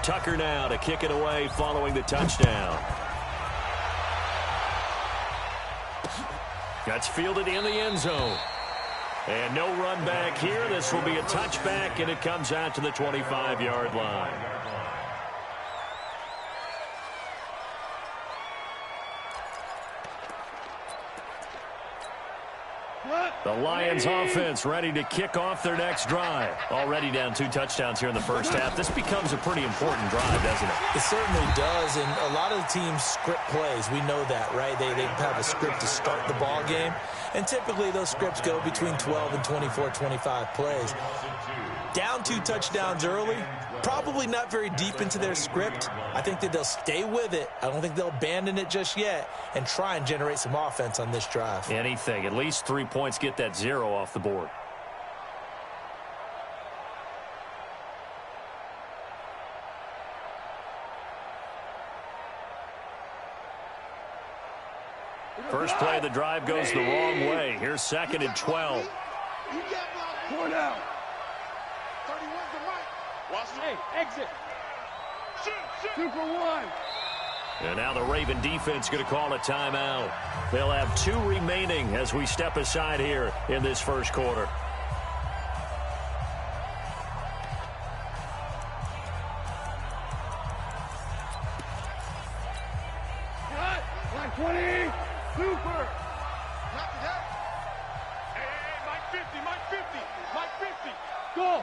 Tucker now to kick it away following the touchdown. That's fielded in the end zone. And no run back here. This will be a touchback, and it comes out to the 25-yard line. The Lions offense ready to kick off their next drive. Already down 2 touchdowns here in the first half. This becomes a pretty important drive, doesn't it? It certainly does, and a lot of the teams script plays. We know that, right? They have a script to start the ball game, and typically those scripts go between 12 and 24, 25 plays. Down 2 touchdowns early, probably not very deep into their script. I think that they'll stay with it. I don't think they'll abandon it just yet and try and generate some offense on this drive. Anything. At least 3 points, get that 0 off the board. First play of the drive goes the wrong way. Here's 2nd and 12. Point out. 31's the right. Watch it. Hey, exit. Shoot. 2 for 1. And now the Raven defense going to call a timeout. They'll have 2 remaining as we step aside here in this first quarter. Cut. Line 20. Super. Knock it out. Hey, Mike 50, Mike 50, Mike 50. Go.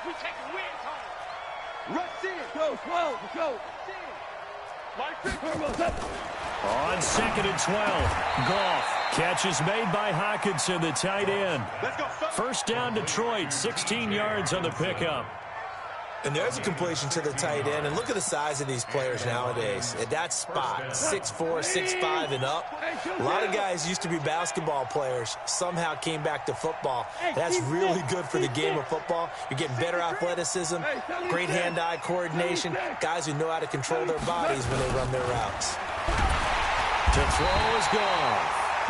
We taking wins home. Rush in. Go, 12. Go. Mike 50. On 2nd and 12, Goff. Catch is made by Hockenson, the tight end. Let's go. First down, Detroit, 16 yards on the pickup. And there's a completion to the tight end. And look at the size of these players nowadays. At that spot, 6'4", 6'5", and up. A lot of guys used to be basketball players. Somehow came back to football. That's really good for the game of football. You're getting better athleticism, great hand-eye coordination, guys who know how to control their bodies when they run their routes. To throw is gone.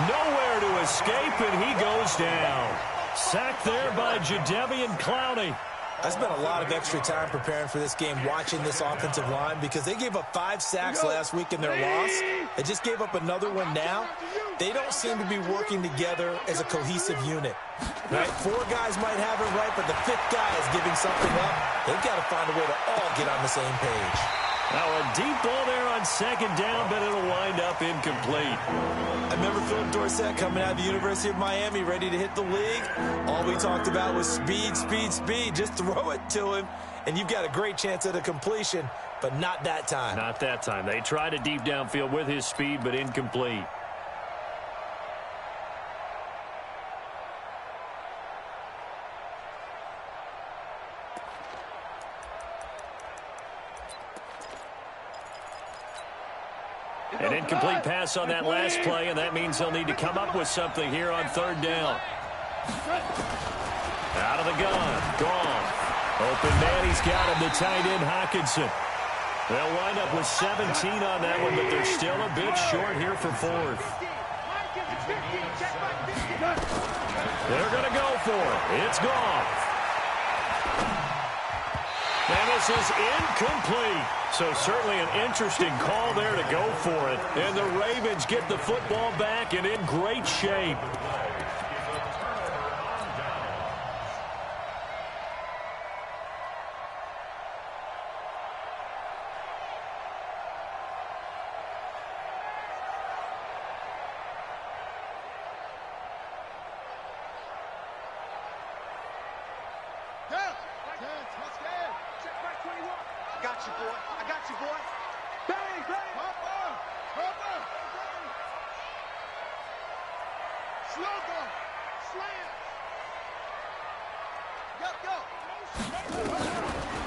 Nowhere to escape, and he goes down. Sacked there by Jadeveon Clowney. I spent a lot of extra time preparing for this game watching this offensive line because they gave up 5 sacks last week in their loss. They just gave up another one now. They don't seem to be working together as a cohesive unit. Right? 4 guys might have it right, but the 5th guy is giving something up. They've got to find a way to all get on the same page. Now a deep ball there on 2nd down, but it'll wind up incomplete. I remember Philip Dorsett coming out of the University of Miami ready to hit the league. All we talked about was speed, speed, speed. Just throw it to him, and you've got a great chance at a completion, but not that time. Not that time. They tried a deep downfield with his speed, but incomplete. An incomplete pass on that last play, and that means they'll need to come up with something here on 3rd down. Out of the gun. Gone. Open man, he's got him, the tight end, Hockenson. They'll wind up with 17 on that one, but they're still a bit short here for 4th. They're going to go for it. It's gone. And this is incomplete. So certainly an interesting call there to go for it. And the Ravens get the football back and in great shape.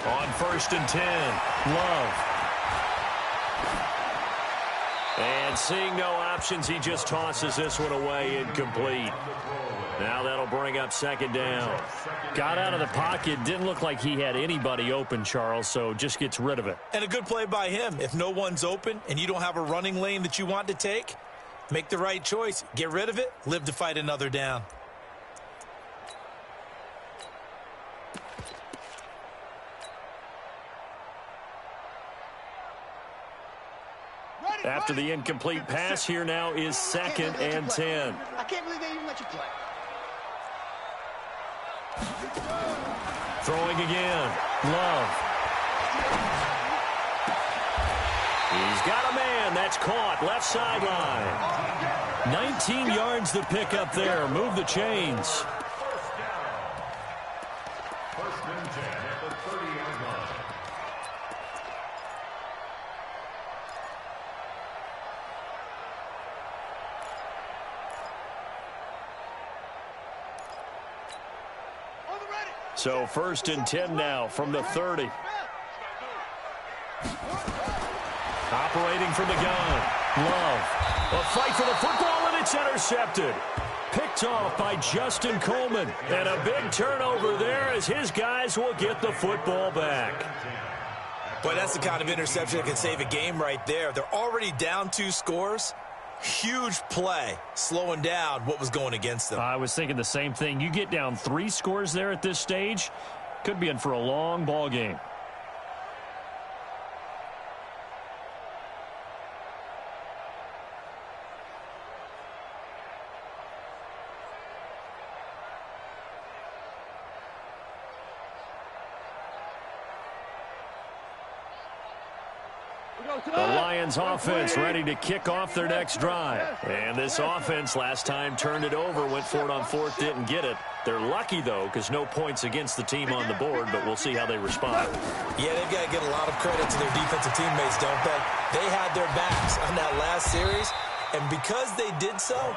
On 1st and 10, Love. And seeing no options, he just tosses this one away, incomplete. Now that'll bring up 2nd down. Got out of the pocket, didn't look like he had anybody open, Charles, so just gets rid of it. And a good play by him. If no one's open and you don't have a running lane that you want to take, make the right choice. Get rid of it, live to fight another down. After the incomplete pass, here now is 2nd and 10. I can't believe they even let you play. Throwing again. Love. He's got a man. That's caught. Left sideline. 19 yards to pick up there. Move the chains. First and 10 at the 30-yard line. So 1st and 10 now from the 30. Operating from the gun. Love. A fight for the football, and it's intercepted. Picked off by Justin Coleman. And a big turnover there as his guys will get the football back. Boy, that's the kind of interception that can save a game right there. They're already down 2 scores. Huge play, slowing down what was going against them. I was thinking the same thing. You get down 3 scores there at this stage, could be in for a long ball game. The Lions offense ready to kick off their next drive. And this offense last time turned it over, went for it on 4th, didn't get it. They're lucky, though, because no points against the team on the board, but we'll see how they respond. Yeah, they've got to get a lot of credit to their defensive teammates, don't they? They had their backs on that last series, and because they did so,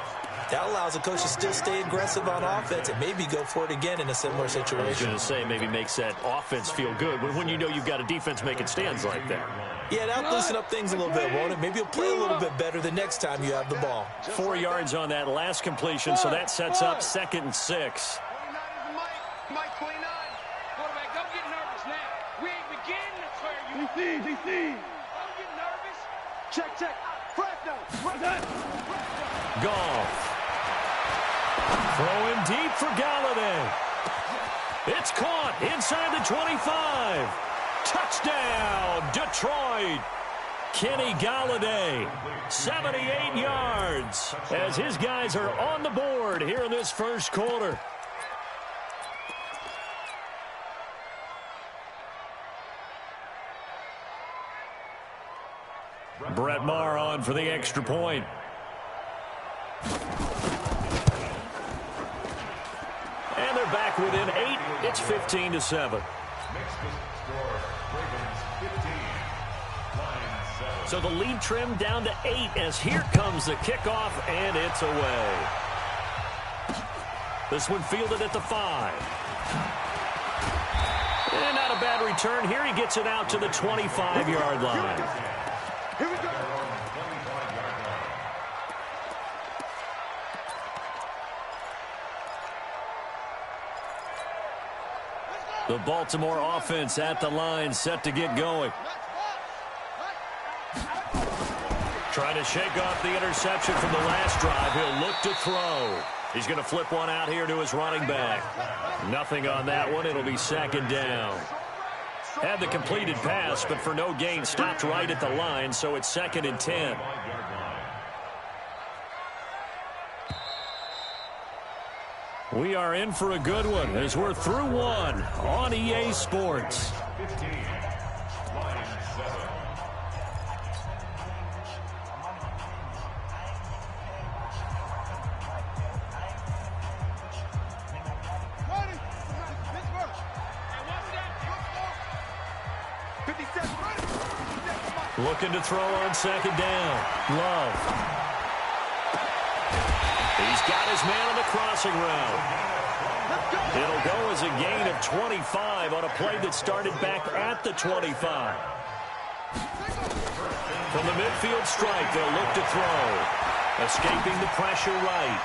that allows the coach to still stay aggressive on offense and maybe go for it again in a similar situation. I was going to say, maybe makes that offense feel good, but when you know you've got a defense making stands like that. Yeah, that'll loosen up things a little bit, won't it? Maybe you'll play a little bit better the next time you have the ball. 4 yards on that last completion, so that sets up 2nd and 6. 29 is the Mike 29. Quarterback, don't get nervous now. We ain't beginning to tear you. DC. Don't get nervous. Check. Fresno. Goff. Throwing deep for Galladay. It's caught inside the 25. Touchdown, Detroit. Kenny Galladay, 78 yards, as his guys are on the board here in this first quarter. Brett Maher on for the extra point. And they're back within 8. It's 15-7. So the lead trimmed down to 8 as here comes the kickoff, and it's away. This one fielded at the 5. And not a bad return here. He gets it out to the 25-yard line. Here we go. The Baltimore offense at the line, set to get going. Trying to shake off the interception from the last drive. He'll look to throw. He's going to flip one out here to his running back. Nothing on that one. It'll be 2nd down. Had the completed pass, but for no gain, stopped right at the line, so it's 2nd and 10. We are in for a good one as we're through one on EA Sports. 15, Lions 7. Looking to throw on 2nd down. Love. He's got his man on the crossing route. It'll go as a gain of 25 on a play that started back at the 25. From the midfield strike, they'll look to throw. Escaping the pressure right.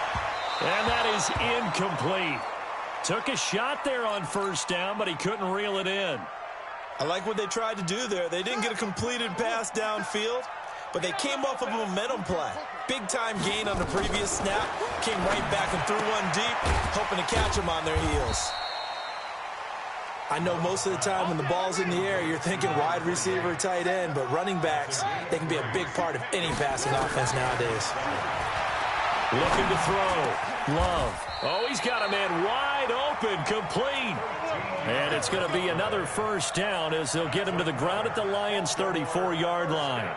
And that is incomplete. Took a shot there on 1st down, but he couldn't reel it in. I like what they tried to do there. They didn't get a completed pass downfield, but they came off of a momentum play. Big-time gain on the previous snap. Came right back and threw one deep, hoping to catch them on their heels. I know most of the time when the ball's in the air, you're thinking wide receiver, tight end, but running backs, they can be a big part of any passing offense nowadays. Looking to throw. Love. Oh, he's got a man wide open, complete. And it's going to be another first down as they'll get him to the ground at the Lions' 34-yard line.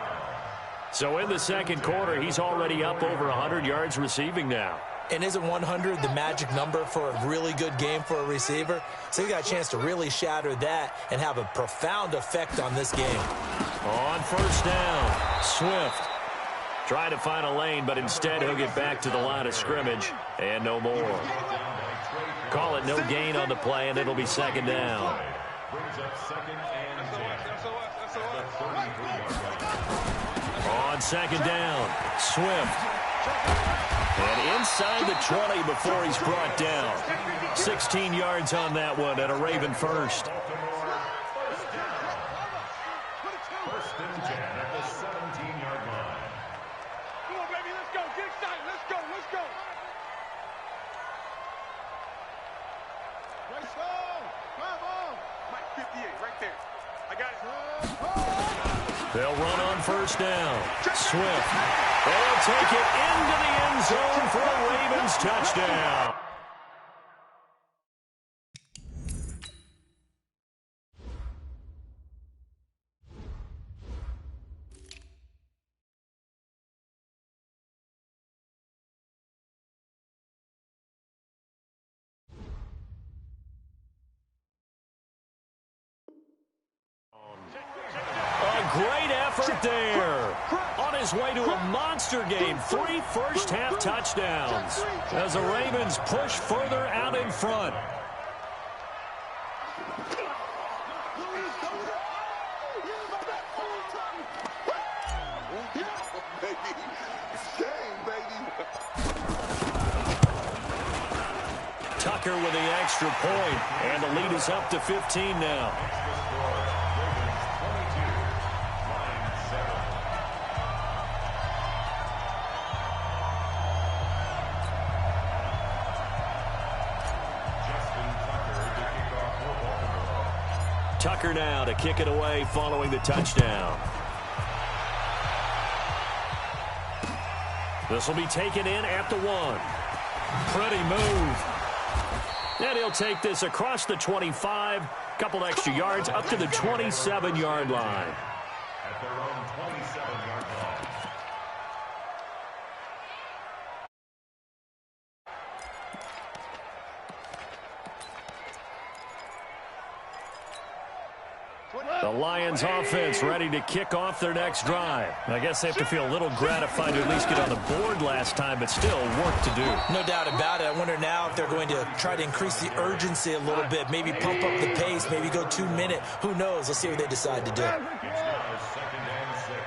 So in the second quarter, he's already up over 100 yards receiving now. And isn't 100 the magic number for a really good game for a receiver? So he got a chance to really shatter that and have a profound effect on this game. On first down, Swift trying to find a lane, but instead he'll get back to the line of scrimmage and no more. Call it no gain on the play, and it'll be second down. On second down, Swift. And inside the 20 before he's brought down. 16 yards on that one and a Raven first. First and 10 at the 17-yard line. Come on, baby, let's go. Get excited. Let's go. Let's go. Right side. Come on. Mike 58 right there. I got it. They'll run on first down. Swift. They'll take it into the end zone for a Ravens touchdown. Great effort there. On his way to a monster game. 3 first-half touchdowns as the Ravens push further out in front. Tucker with the extra point, and the lead is up to 15 now. Tucker now to kick it away following the touchdown. This will be taken in at the 1. Pretty move. And he'll take this across the 25, couple extra yards up to the 27-yard line. At their own 27-yard line. The Lions offense ready to kick off their next drive. I guess they have to feel a little gratified to at least get on the board last time, but still work to do. No doubt about it. I wonder now if they're going to try to increase the urgency a little bit, maybe pump up the pace, maybe go 2 minute. Who knows? Let's see what they decide to do. It's now second and 6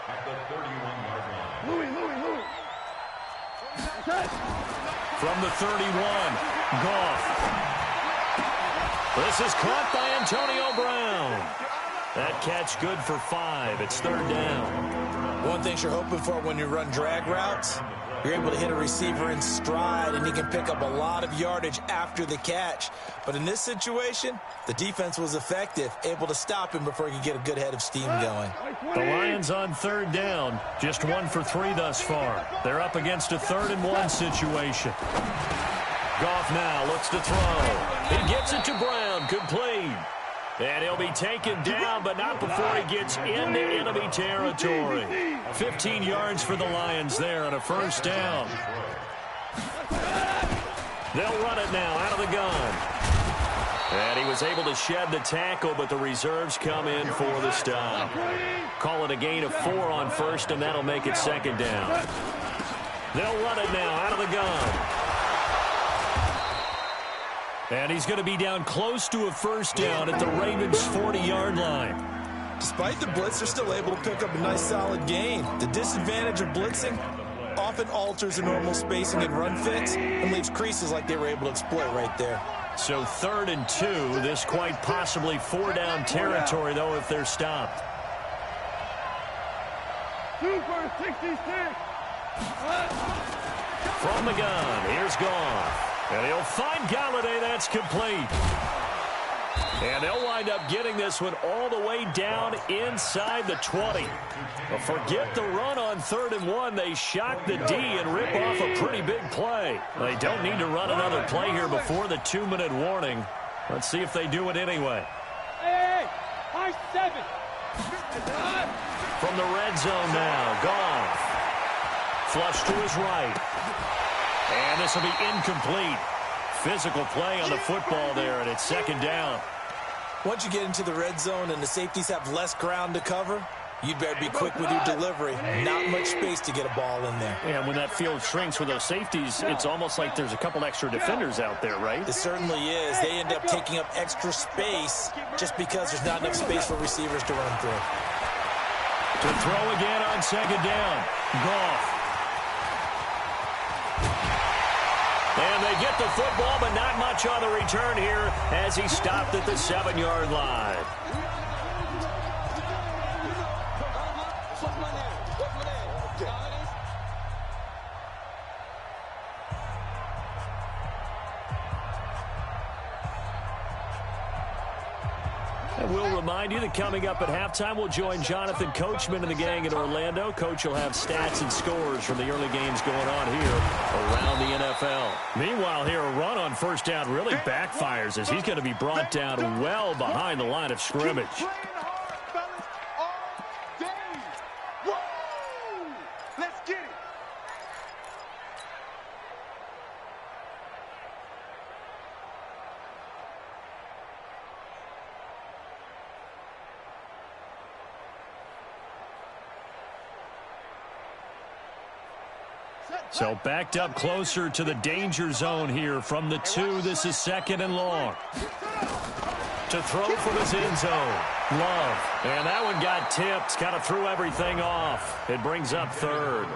at the 31-yard line. Louis. From the 31, Goff. This is caught by Antonio Brown. That catch good for 5. It's third down. One thing you're hoping for when you run drag routes, you're able to hit a receiver in stride, and he can pick up a lot of yardage after the catch. But in this situation, the defense was effective, able to stop him before he could get a good head of steam going. The Lions on third down, just 1 for 3 thus far. They're up against a 3rd-and-1 situation. Goff now looks to throw. He gets it to Brown, complete. And he'll be taken down, but not before he gets into enemy territory. 15 yards for the Lions there on a first down. They'll run it now out of the gun. And he was able to shed the tackle, but the reserves come in for the stop. Call it a gain of 4 on first, and that'll make it second down. They'll run it now out of the gun. And he's going to be down close to a first down at the Ravens' 40-yard line. Despite the blitz, they're still able to pick up a nice solid gain. The disadvantage of blitzing often alters the normal spacing and run fits and leaves creases like they were able to exploit right there. So 3rd and 2, this quite possibly 4-down territory, though, if they're stopped. Super 66. From the gun, here's Goff. And he'll find Galladay. That's complete. And they'll wind up getting this one all the way down inside the 20. But forget the run on 3rd and 1. They shock the D and rip off a pretty big play. They don't need to run another play here before the 2-minute warning. Let's see if they do it anyway. Hey, high 7. From the red zone now, Goff. Flush to his right. And this will be incomplete. Physical play on the football there, and it's 2nd down. Once you get into the red zone and the safeties have less ground to cover, you'd better be quick with your delivery. Not much space to get a ball in there. And when that field shrinks with those safeties, it's almost like there's a couple extra defenders out there, right? It certainly is. They end up taking up extra space just because there's not enough space for receivers to run through. To throw again on 2nd down. Goff. And they get the football, but not much on the return here as he stopped at the 7-yard line. And we'll remind you that coming up at halftime, we'll join Jonathan Coachman and the gang in Orlando. Coach will have stats and scores from the early games going on here around the NFL. Meanwhile, here, a run on 1st down really backfires as he's going to be brought down well behind the line of scrimmage. Let's get it. So backed up closer to the danger zone here from the 2. This is 2nd and long. To throw from his end zone. Love. And that one got tipped. Kind of threw everything off. It brings up 3rd. All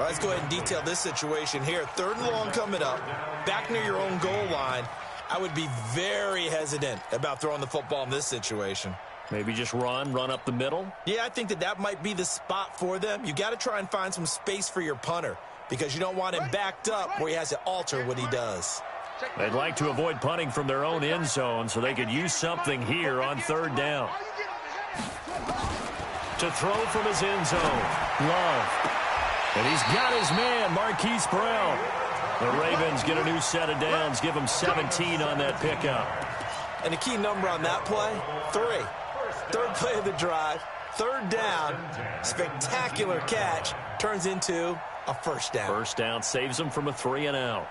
right, let's go ahead and detail this situation here. 3rd and long coming up. Back near your own goal line. I would be very hesitant about throwing the football in this situation. Maybe just run up the middle? Yeah, I think that might be the spot for them. You got to try and find some space for your punter because you don't want him backed up where he has to alter what he does. They'd like to avoid punting from their own end zone so they could use something here on 3rd down. To throw from his end zone. Love. And he's got his man, Marquise Brown. The Ravens get a new set of downs, give him 17 on that pickup. And the key number on that play, 3. 3rd play of the drive, 3rd down, spectacular catch, turns into a 1st down. 1st down saves them from a 3-and-out.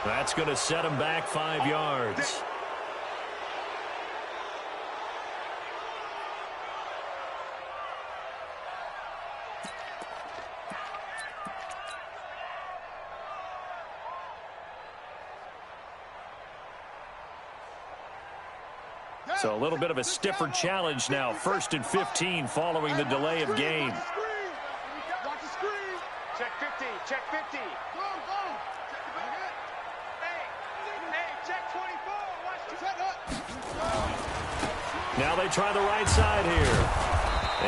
That's going to set him back 5 yards. So a little bit of a stiffer challenge now. 1st and 15 following the delay of game. Watch the screen. Check 50. Check 50. Go. Hey, check 24. Watch the set up. Now they try the right side here.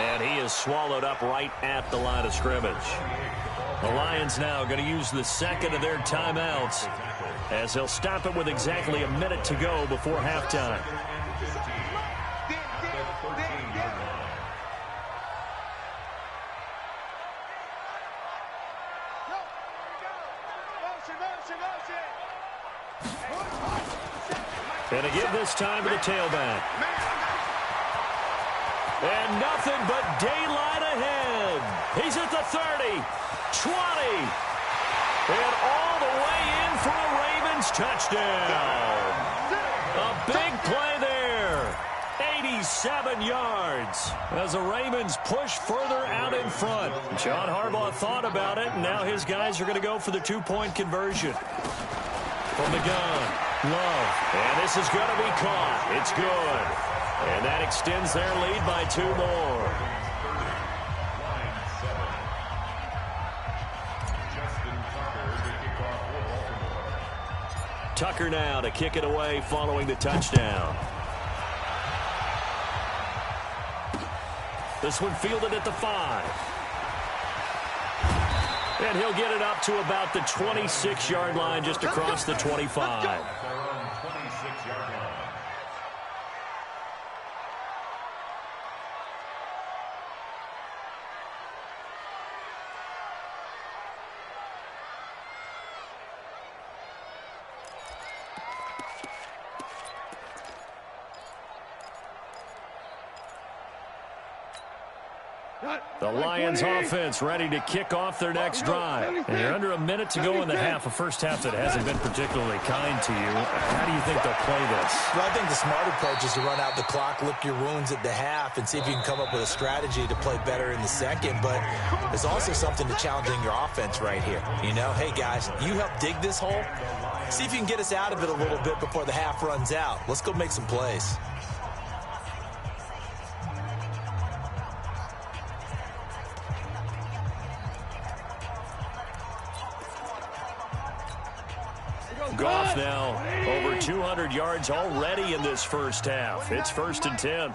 And he is swallowed up right at the line of scrimmage. The Lions now going to use the 2nd of their timeouts as they'll stop it with exactly a minute to go before halftime. And to give this time to the tailback. And nothing but daylight ahead. He's at the 30, 20, and all the way in for a Ravens touchdown. A big play there. 87 yards as the Ravens push further out in front. John Harbaugh thought about it, and now his guys are going to go for the 2-point conversion. From the gun, Love. And this is going to be caught. It's good. And that extends their lead by 2 more. Tucker now to kick it away following the touchdown. This one fielded at the 5. And he'll get it up to about the 26-yard line, just across the 25. The Lions offense ready to kick off their next drive. And you're under a minute to go in the half, a first half that hasn't been particularly kind to you. How do you think they'll play this? Well, I think the smart approach is to run out the clock, lick your wounds at the half, and see if you can come up with a strategy to play better in the second. But there's also something to challenging your offense right here. You know, hey, guys, you help dig this hole. See if you can get us out of it a little bit before the half runs out. Let's go make some plays. Goff now over 200 yards already in this first half. It's 1st and 10.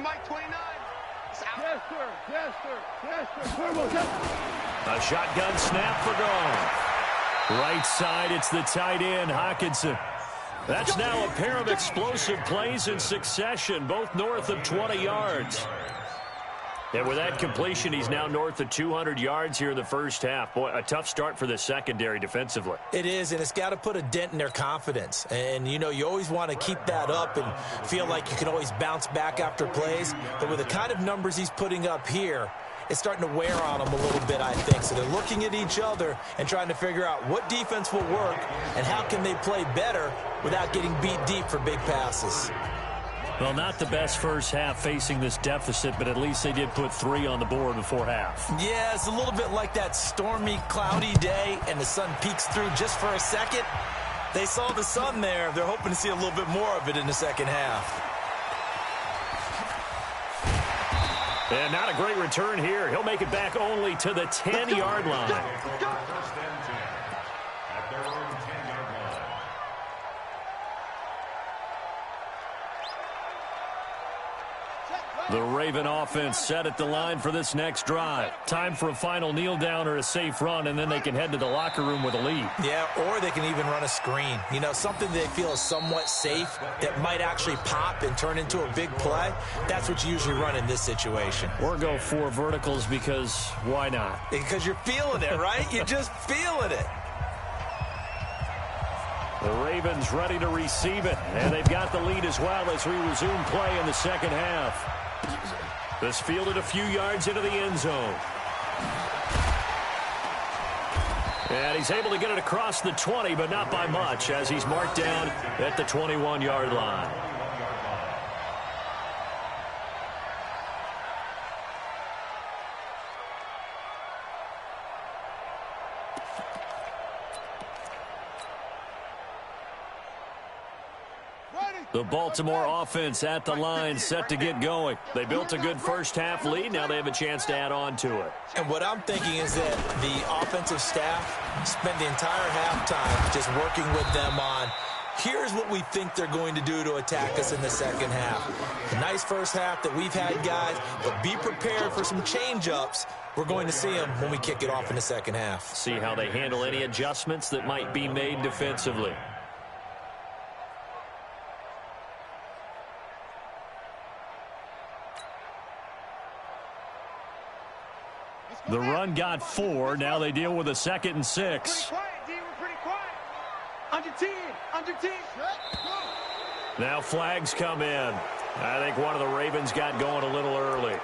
A shotgun snap for Goff. Right side, it's the tight end, Hockenson. That's now a pair of explosive plays in succession, both north of 20 yards. And with that completion, he's now north of 200 yards here in the first half. Boy, a tough start for the secondary defensively. It is, and it's got to put a dent in their confidence. And, you know, you always want to keep that up and feel like you can always bounce back after plays. But with the kind of numbers he's putting up here, it's starting to wear on them a little bit, I think. So they're looking at each other and trying to figure out what defense will work and how can they play better without getting beat deep for big passes. Well, not the best first half facing this deficit, but at least they did put 3 on the board before half. Yeah, it's a little bit like that stormy, cloudy day, and the sun peeks through just for a second. They saw the sun there. They're hoping to see a little bit more of it in the second half. And not a great return here. He'll make it back only to the 10-yard line. The Raven offense set at the line for this next drive. Time for a final kneel down or a safe run, and then they can head to the locker room with a lead. Yeah, or they can even run a screen. You know, something they feel is somewhat safe that might actually pop and turn into a big play. That's what you usually run in this situation. Or go 4 verticals because why not? Because you're feeling it, right? You're just feeling it. The Ravens ready to receive it, and they've got the lead as well as we resume play in the second half. This fielded a few yards into the end zone. And he's able to get it across the 20, but not by much, as he's marked down at the 21-yard line. The Baltimore offense at the line, set to get going. They built a good first half lead. Now they have a chance to add on to it. And what I'm thinking is that the offensive staff spent the entire halftime just working with them on, here's what we think they're going to do to attack us in the second half. A nice first half that we've had, guys, but be prepared for some change-ups. We're going to see them when we kick it off in the second half. See how they handle any adjustments that might be made defensively. The run got 4. Now they deal with a 2nd and 6. Pretty quiet, D. We're pretty quiet. Under 10. Under 10. Now flags come in. I think one of the Ravens got going a little early.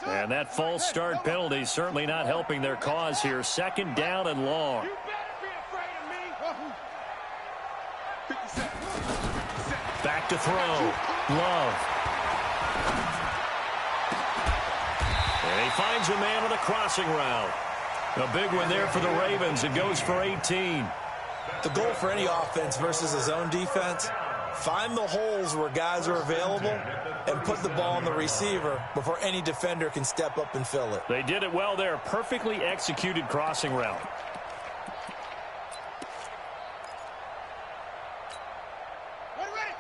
And that false start penalty is certainly not helping their cause here. 2nd down and long. You better be afraid of me. 50 Back to throw. Love. He finds a man on a crossing route. A big one there for the Ravens. It goes for 18. The goal for any offense versus a zone defense, find the holes where guys are available and put the ball on the receiver before any defender can step up and fill it. They did it well there. Perfectly executed crossing route.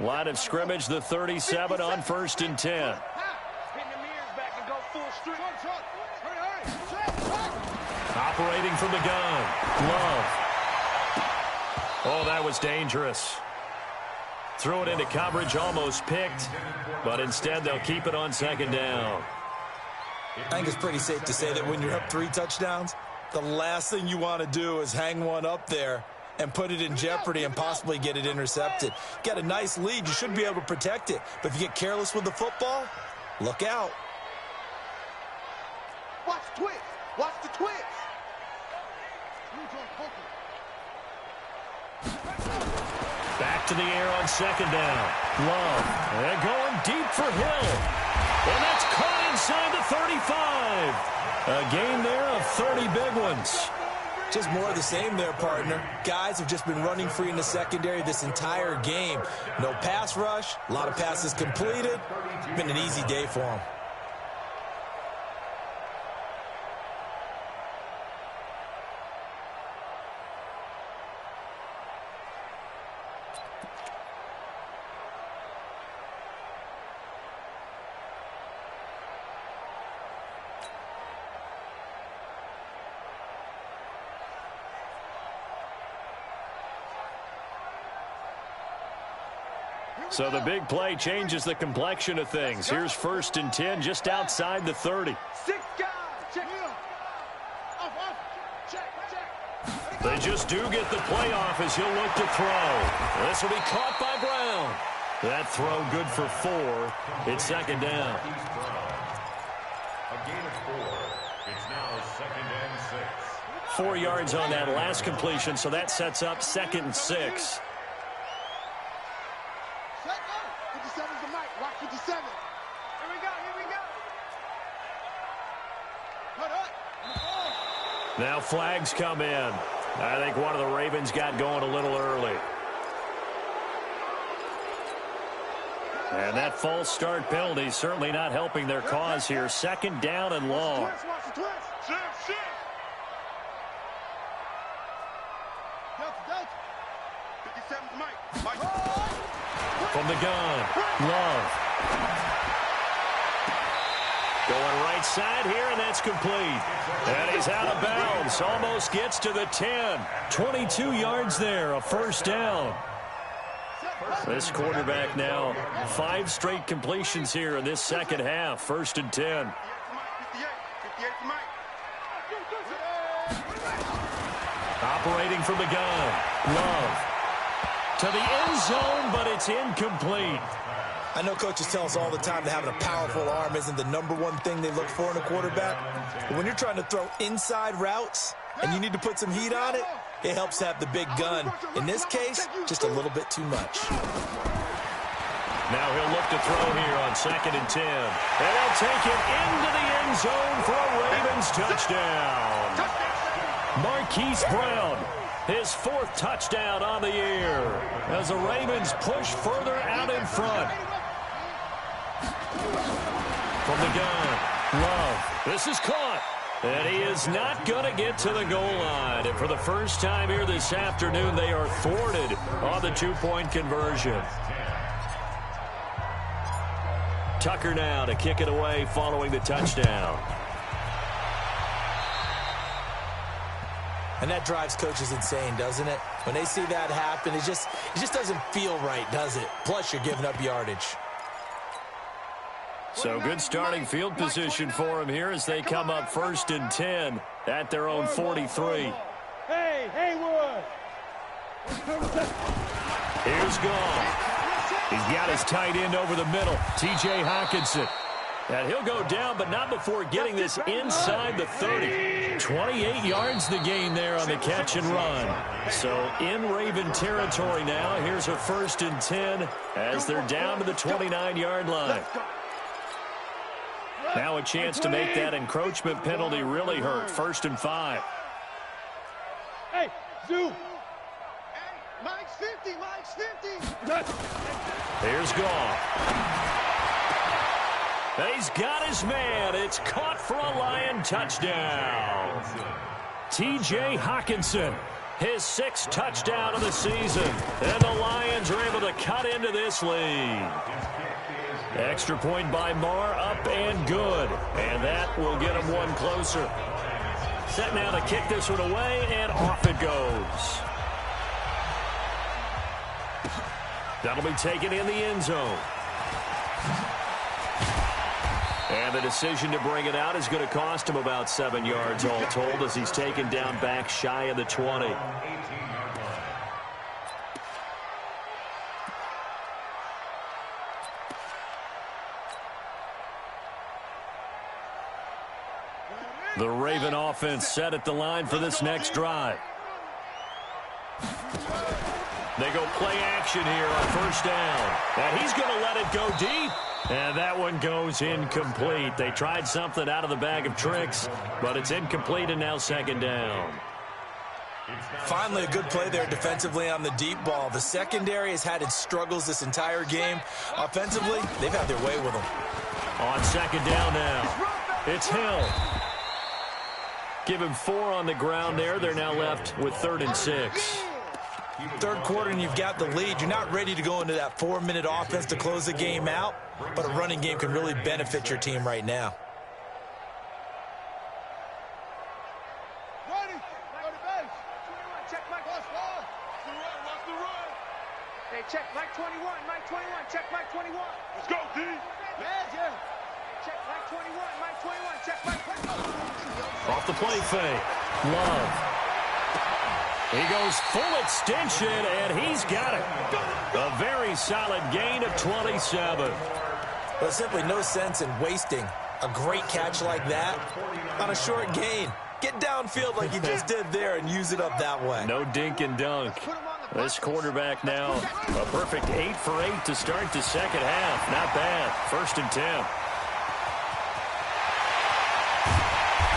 Line of scrimmage, the 37 on 1st and 10. Operating from the gun. Love. Oh, that was dangerous. Threw it into coverage, almost picked, but instead they'll keep it on 2nd down. I think it's pretty safe to say that when you're up 3 touchdowns, the last thing you want to do is hang one up there and put it in jeopardy and possibly get it intercepted. Get a nice lead, you should be able to protect it. But if you get careless with the football, look out. Watch the twist. Watch the twist. Back to the air on 2nd down. Love. And going deep for Hill. And that's caught inside the 35. A gain there of 30 big ones. Just more of the same there, partner. Guys have just been running free in the secondary this entire game. No pass rush, a lot of passes completed. Been an easy day for them. So the big play changes the complexion of things. Here's 1st and 10 just outside the 30. 6 guys. Check it out. Check. They just do get the play off as he'll look to throw. This will be caught by Brown. That throw good for 4. It's 2nd down. A gain of 4. It's now 2nd and 6. 4 yards on that last completion, so that sets up 2nd and 6. 57's the mic. Watch 57. Here we go. Now flags come in. I think one of the Ravens got going a little early. And that false start penalty certainly not helping their cause here. 2nd down and long. Watch the twist. Shift. Delta. 57's the mic. From the gun, Love. Going right side here, and that's complete. And he's out of bounds. Almost gets to the 10. 22 yards there, a 1st down. This quarterback now, 5 straight completions here in this 2nd half. 1st and 10. 58's the mic. Operating from the gun, Love. To the end zone, but it's incomplete. I know coaches tell us all the time that having a powerful arm isn't the #1 thing they look for in a quarterback. But when you're trying to throw inside routes and you need to put some heat on it, it helps to have the big gun. In this case, just a little bit too much. Now he'll look to throw here on 2nd and 10. And they'll take it into the end zone for a Ravens touchdown. Marquise Brown, his 4th touchdown on the year as the Ravens push further out in front. From the gun, Love. This is caught. And he is not going to get to the goal line. And for the first time here this afternoon, they are thwarted on the 2-point conversion. Tucker now to kick it away following the touchdown. And that drives coaches insane, doesn't it? When they see that happen, it just doesn't feel right, does it? Plus, you're giving up yardage. So good starting field position for him here as they come up 1st and 10 at their own 43. Hey, Haywood. Here's Goff. He's got his tight end over the middle, T.J. Hockenson. And he'll go down, but not before getting this inside the 30. 28 yards the gain there on the catch and run. So in Raven territory now. Here's a 1st and 10 as they're down to the 29-yard line. Now a chance to make that encroachment penalty really hurt. 1st and 5. Hey, Zoo. Mike's 50, Mike's 50. Here's Goff. He's got his man. It's caught for a Lion touchdown. T.J. Hockenson, his 6th touchdown of the season. And the Lions are able to cut into this lead. Extra point by Marr, up and good. And that will get him one closer. Set now to kick this one away, and off it goes. That'll be taken in the end zone. And the decision to bring it out is going to cost him about 7 yards all told as he's taken down back shy of the 20. The Raven offense set at the line for this next drive. They go play action here on 1st down. And he's going to let it go deep. And that one goes incomplete. They tried something out of the bag of tricks, but it's incomplete and now 2nd down. Finally, a good play there defensively on the deep ball. The secondary has had its struggles this entire game. Offensively, they've had their way with them. On 2nd down now, it's Hill. Give him 4 on the ground there. They're now left with 3rd and 6. 3rd quarter and you've got the lead. You're not ready to go into that 4-minute offense to close the game out, but a running game can really benefit your team right now. Ready. Go to base. 21. Check Mike. Watch the run. Watch the run. Hey, check Mike 21. Mike 21. Check Mike 21. Let's go, D. Yeah. Check Mike 21. Mike 21. Check Mike 21. Off the play fake. Love. He goes full extension, and he's got it. A very solid gain of 27. There's simply no sense in wasting a great catch like that on a short gain. Get downfield like you just did there and use it up that way. No dink and dunk. This quarterback now, a perfect 8 for 8 to start the 2nd half. Not bad. 1st and 10.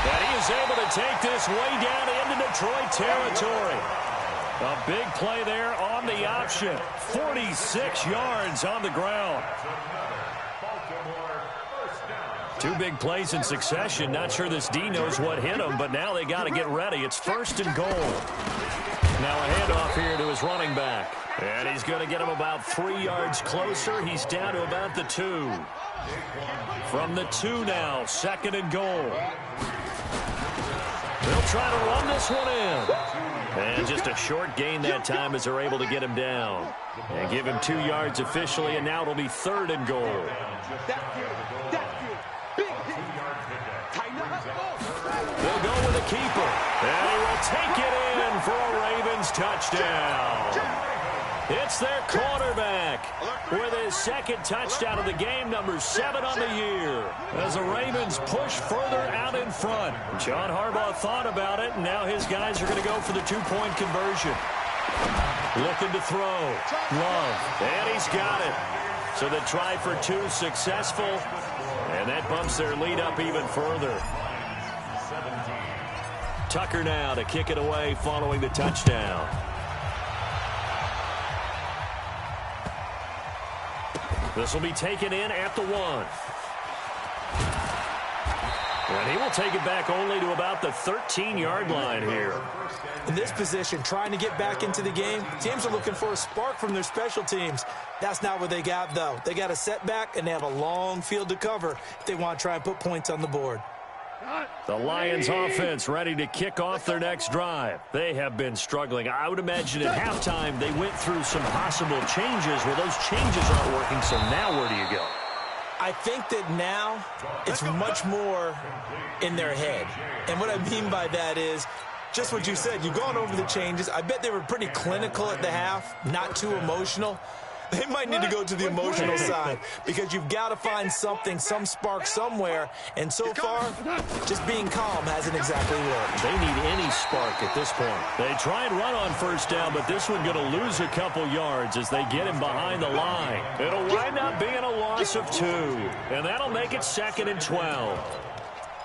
And he is able to take this way down into Detroit territory. A big play there on the option. 46 yards on the ground. 2 big plays in succession. Not sure this D knows what hit him, but now they got to get ready. It's 1st and goal. Now a handoff here to his running back. And he's going to get him about 3 yards closer. He's down to about the 2. From the 2 now, 2nd and goal. They'll try to run this one in. And just a short gain that time as they're able to get him down. And give him 2 yards officially, and now it'll be 3rd and goal. They'll go with a keeper. And he will take it in for a Ravens touchdown. It's their quarterback with his 2nd touchdown of the game, number 7 on the year. As the Ravens push further out in front. John Harbaugh thought about it, and now his guys are going to go for the 2-point conversion. Looking to throw. Love. And he's got it. So the try for 2 successful, and that bumps their lead up even further. Tucker now to kick it away following the touchdown. This will be taken in at the 1. And he will take it back only to about the 13-yard line here. In this position, trying to get back into the game, teams are looking for a spark from their special teams. That's not what they got, though. They got a setback, and they have a long field to cover if they want to try and put points on the board. The Lions offense ready to kick off their next drive. They have been struggling. I would imagine at halftime they went through some possible changes. Well, those changes aren't working, so now where do you go? I think that now it's much more in their head. And what I mean by that is just what you said. You've gone over the changes. I bet they were pretty clinical at the half, not too emotional. They might need to go to the emotional side because you've got to find something, some spark somewhere. And so far, just being calm hasn't exactly worked. They need any any spark at this point. They try and run on first down, but this one going to lose a couple yards as they get him behind the line. It'll wind up being a loss of 2, and that'll make it 2nd and 12.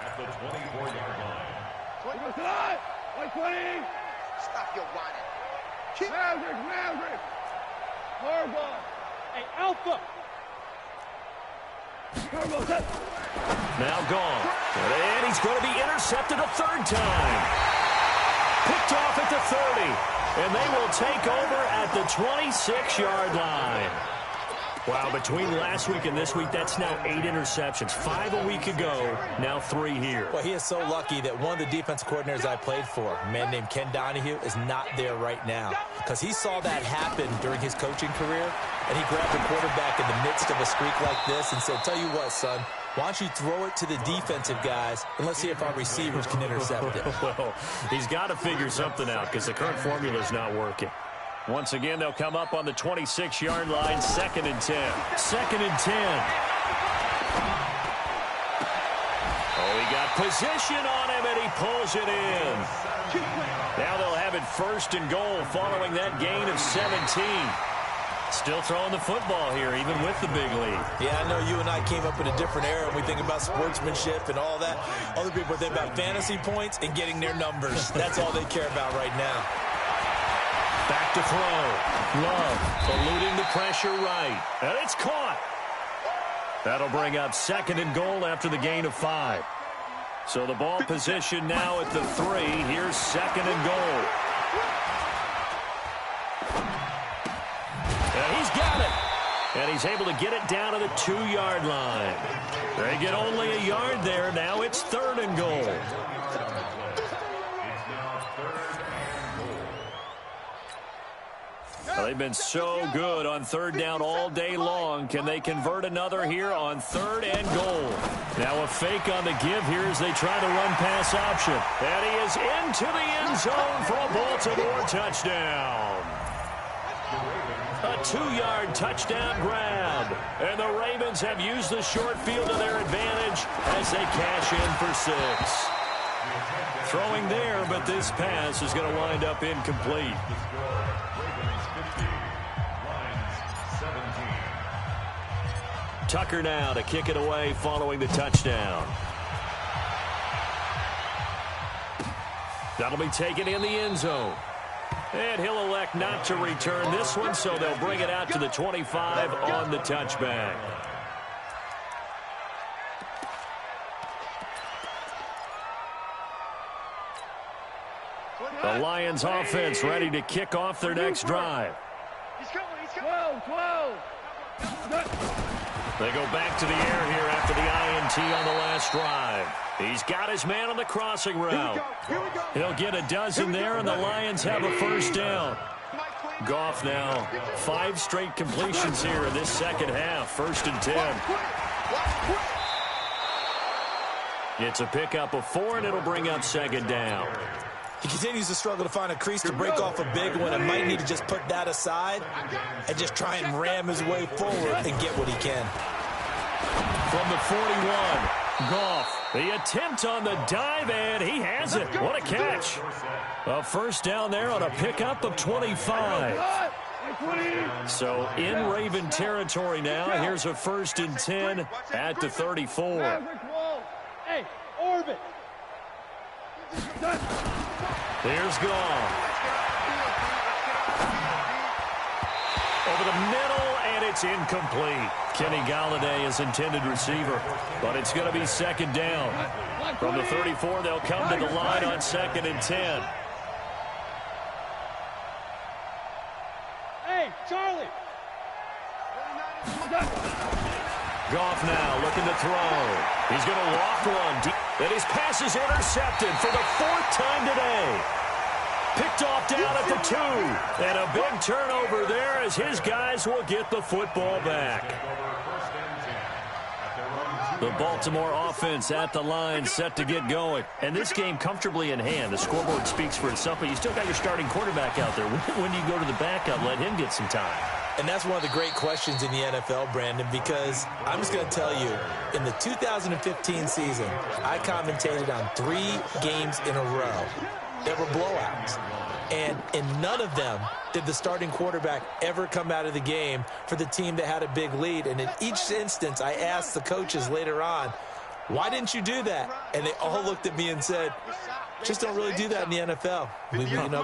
At the 24-yard line. 120. Stop your whining. Maverick. Harbaugh. Hey, Alpha. Now gone. And he's going to be intercepted a 3rd time. Picked off at the 30. And they will take over at the 26-yard line. Wow, between last week and this week, that's now 8 interceptions. 5 a week ago, now 3 here. Well, he is so lucky that one of the defense coordinators I played for, a man named Ken Donahue, is not there right now. Because he saw that happen during his coaching career, and he grabbed the quarterback in the midst of a streak like this and said, tell you what, son, why don't you throw it to the defensive guys, and let's see if our receivers can intercept it. Well, he's got to figure something out because the current formula is not working. Once again, they'll come up on the 26-yard line, 2nd and 10. 2nd and 10. Oh, he got position on him, and he pulls it in. Now they'll have it 1st and goal following that gain of 17. Still throwing the football here, even with the big lead. Yeah, I know you and I came up in a different era, and we think about sportsmanship and all that. Other people think about fantasy points and getting their numbers. That's all they care about right now. Back to throw. Love eluding the pressure right. And it's caught. That'll bring up 2nd and goal after the gain of 5. So the ball position now at the 3. Here's 2nd and goal. And he's got it. And he's able to get it down to the 2-yard line. They get only a yard there. Now it's 3rd and goal. Well, they've been so good on 3rd down all day long. Can they convert another here on 3rd and goal? Now a fake on the give here as they try to run pass option. And he is into the end zone for a Baltimore touchdown. A 2-yard touchdown grab. And the Ravens have used the short field to their advantage as they cash in for 6. Throwing there, but this pass is going to wind up incomplete. Tucker now to kick it away following the touchdown. That'll be taken in the end zone. And he'll elect not to return this one, so they'll bring it out to the 25 on the touchback. The Lions offense ready to kick off their next drive. He's coming. 12. They go back to the air here after the INT on the last drive. He's got his man on the crossing route. He'll get a dozen there, and the Lions have a 1st down. Goff now, 5 straight completions here in this second half. 1st and 10. It's a pickup of 4, and it'll bring up 2nd down. He continues to struggle to find a crease to break off a big one and might need to just put that aside and just try and ram his way forward and get what he can. From the 41, Goff, the attempt on the dive, and he has it. What a catch. A 1st down there on a pickup of 25. So in Raven territory now. Here's a 1st and 10 at the 34. Hey, orbit. Here's Goff. Over the middle, and it's incomplete. Kenny Galladay is intended receiver, but it's going to be 2nd down. From the 34, they'll come to the line on 2nd and 10. Hey, Charlie. Goff now looking to throw. He's going to loft one. And his pass is intercepted for the 4th time today. Picked off down at the 2. And a big turnover there as his guys will get the football back. The Baltimore offense at the line set to get going. And this game comfortably in hand. The scoreboard speaks for itself, but you still got your starting quarterback out there. When do you go to the backup, let him get some time? And that's one of the great questions in the NFL, Brandon, because I'm just going to tell you, in the 2015 season, I commentated on 3 games in a row. ever blowouts. And in none of them did the starting quarterback ever come out of the game for the team that had a big lead. And in each instance, I asked the coaches later on, why didn't you do that? And they all looked at me and said, just don't really do that in the NFL.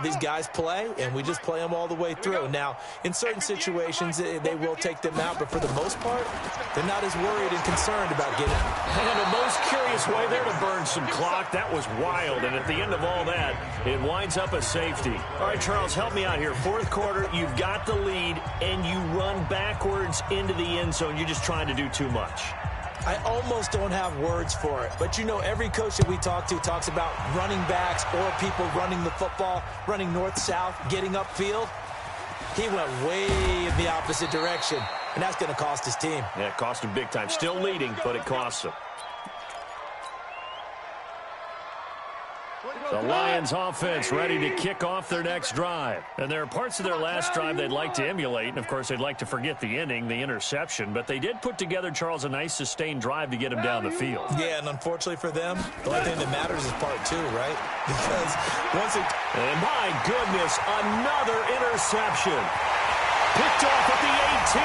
These guys play, and we just play them all the way through. Now, in certain situations, they will take them out, but for the most part, they're not as worried and concerned about getting them. And the most curious way there to burn some clock, that was wild. And at the end of all that, it winds up a safety. All right, Charles, help me out here. Fourth quarter, you've got the lead, and you run backwards into the end zone. You're just trying to do too much. I almost don't have words for it. But, every coach that we talk to talks about running backs or people running the football, running north-south, getting upfield. He went way in the opposite direction, and that's going to cost his team. Yeah, it cost him big time. Still leading, but it costs him. The Lions offense ready to kick off their next drive. And there are parts of their last drive they'd like to emulate. And, of course, they'd like to forget the ending, the interception. But they did put together, Charles, a nice sustained drive to get him down the field. Yeah, and unfortunately for them, the only thing that matters is part two, right? Because once it... And, my goodness, another interception. Picked off at the 18.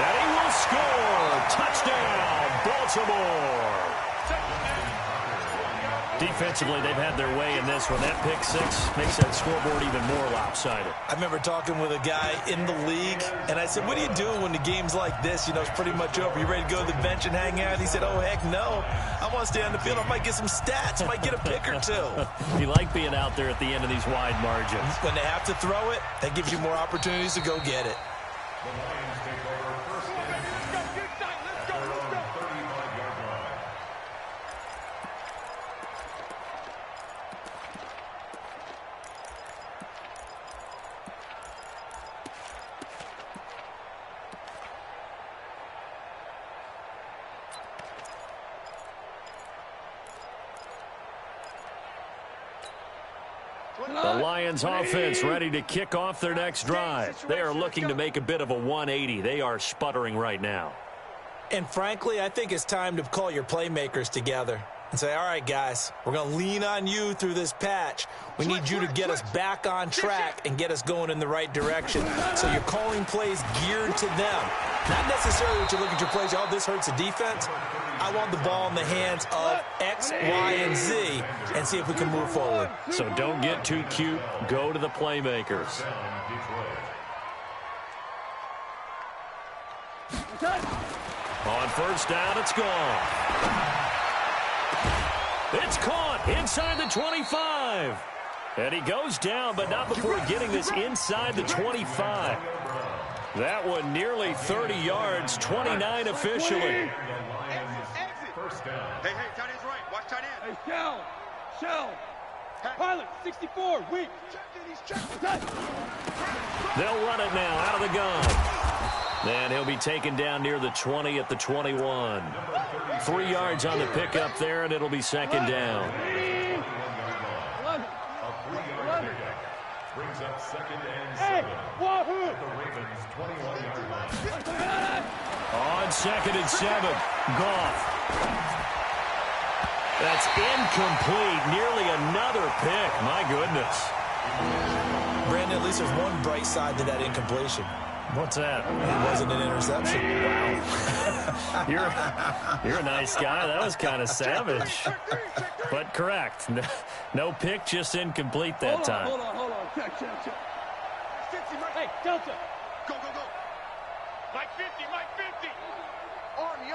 And he will score. Touchdown, Baltimore. Defensively, they've had their way in this one. That pick six makes that scoreboard even more lopsided. I remember talking with a guy in the league, and I said, what do you do when the game's like this? It's pretty much over. You ready to go to the bench and hang out? He said, oh, heck no. I want to stay on the field. I might get some stats. I might get a pick or two. You like being out there at the end of these wide margins. When they have to throw it, that gives you more opportunities to go get it. The Lions take over first down. Let's go. 35-yard line. The Lions offense ready to kick off their next drive. They are looking to make a bit of a 180. They are sputtering right now. And frankly, I think it's time to call your playmakers together and say, all right, guys, we're going to lean on you through this patch. We need you to get us back on track and get us going in the right direction. So you're calling plays geared to them. Not necessarily what you look at your plays, oh, this hurts the defense. I want the ball in the hands of X, Y, and Z and see if we can move forward. So don't get too cute. Go to the playmakers. On first down, it's gone. It's caught inside the 25. And he goes down, but not before getting this inside the 25. That one nearly 30 yards, 29 officially. Exit. Hey, tight end's right. Watch tight end. Hey, Shell. Pilot, 64, weak. They'll run it now out of the gun. And he'll be taken down near the 20 at the 21. 3 yards on the pickup there, and it'll be second down. Brings up second and 7. At the Ravens' 21-yard line. On second and 7, Goff. That's incomplete. Nearly another pick. My goodness. Brandon, at least there's one bright side to that incompletion. What's that? It wasn't an interception. Wow. You're a nice guy. That was kind of savage. But correct. No pick, just incomplete that time. Hold on. Check. Hey, Delta. Go. Mike 50. Army.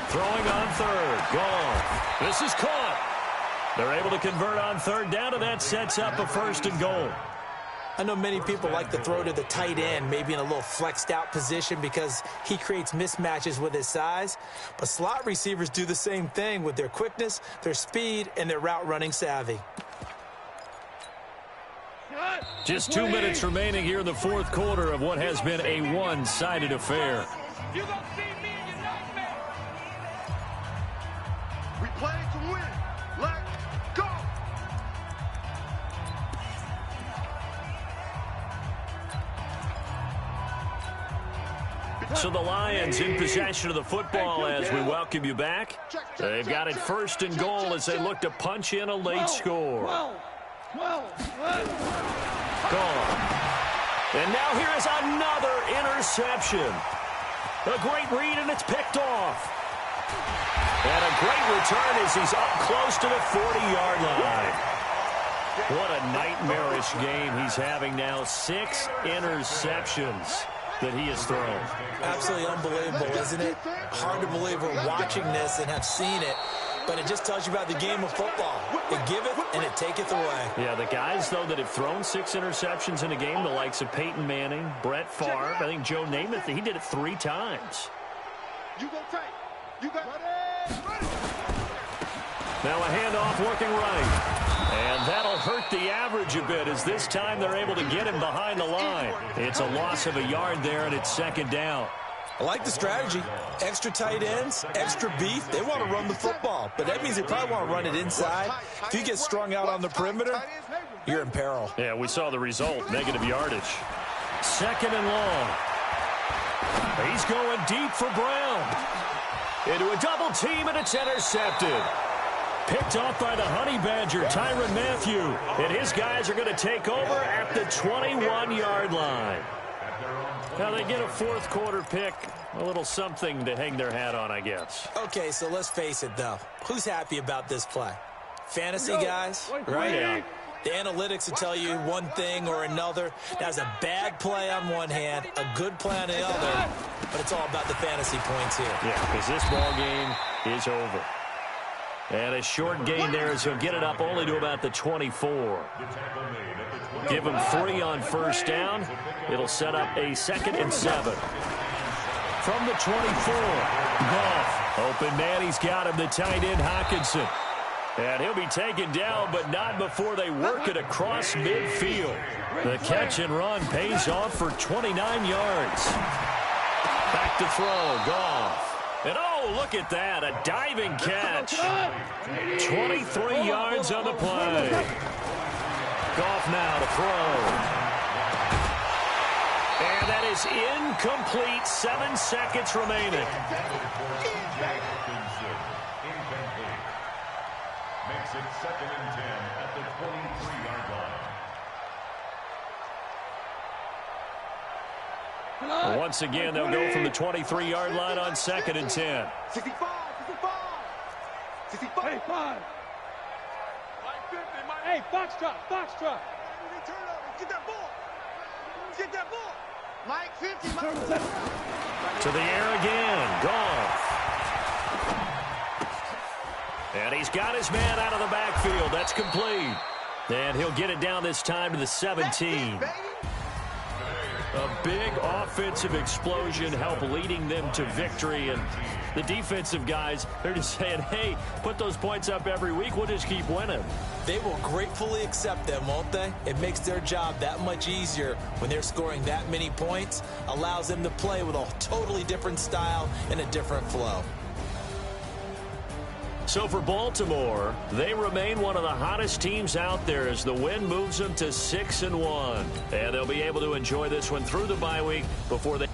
Throwing on third. Gone. This is caught. They're able to convert on third down, and that sets up a first and goal. I know many people like to throw to the tight end, maybe in a little flexed out position because he creates mismatches with his size. But slot receivers do the same thing with their quickness, their speed, and their route running savvy. Just 2 minutes remaining here in the fourth quarter of what has been a one-sided affair. You don't see me in your nightmare. We play to win. Let's go. So the Lions in possession of the football as we welcome you back. They've got it first and goal as they look to punch in a late score. Gone. And now here is another interception. A great read, and it's picked off. And a great return as he's up close to the 40-yard line. What a nightmarish game he's having now. 6 interceptions that he has thrown. Absolutely unbelievable, isn't it? Hard to believe we're watching this and have seen it, but it just tells you about the game of football. It giveth and it taketh away. Yeah, the guys, though, that have thrown 6 interceptions in a game, the likes of Peyton Manning, Brett Favre, I think Joe Namath, he did it 3 times. You go tight. You got Now a handoff working right. And that'll hurt the average a bit as this time they're able to get him behind the line. It's a loss of a yard there, and it's second down. I like the strategy. Extra tight ends, extra beef. They want to run the football, but that means they probably want to run it inside. If you get strung out on the perimeter, you're in peril. Yeah, we saw the result, negative yardage. Second and long. He's going deep for Brown. Into a double team, and it's intercepted. Picked off by the Honey Badger, Tyrann Mathieu. And his guys are going to take over at the 21-yard line. Now they get a fourth quarter pick. A little something to hang their hat on, I guess. Okay, so let's face it, though. Who's happy about this play? Fantasy guys, right? Yeah. The analytics will tell you one thing or another. That's a bad play on one hand, a good play on the other, but it's all about the fantasy points here. Yeah, because this ball game is over. And a short gain there as he'll get it up only to about the 24. Give him 3 on first down. It'll set up a 2nd and 7. From the 24, Goff. Open man, he's got him, the tight end, Hockenson. And he'll be taken down, but not before they work it across midfield. The catch and run pays off for 29 yards. Back to throw, Goff. And oh, look at that, a diving catch. 23 yards on the play. Goff now to throw. And that is incomplete. 7 seconds remaining. Makes it 2nd and 10 at the 23-yard line. Once again, they'll go from the 23-yard line on 2nd and 10. 65. 65. Hey, Foxtrot. Get that ball. Mike 50. To the air again. Goff. And he's got his man out of the backfield. That's complete. And he'll get it down this time to the 17. A big offensive explosion help leading them to victory. And the defensive guys, they're just saying, hey, put those points up every week. We'll just keep winning. They will gratefully accept them, won't they? It makes their job that much easier when they're scoring that many points. Allows them to play with a totally different style and a different flow. So for Baltimore, they remain one of the hottest teams out there as the win moves them to 6-1. And they'll be able to enjoy this one through the bye week before they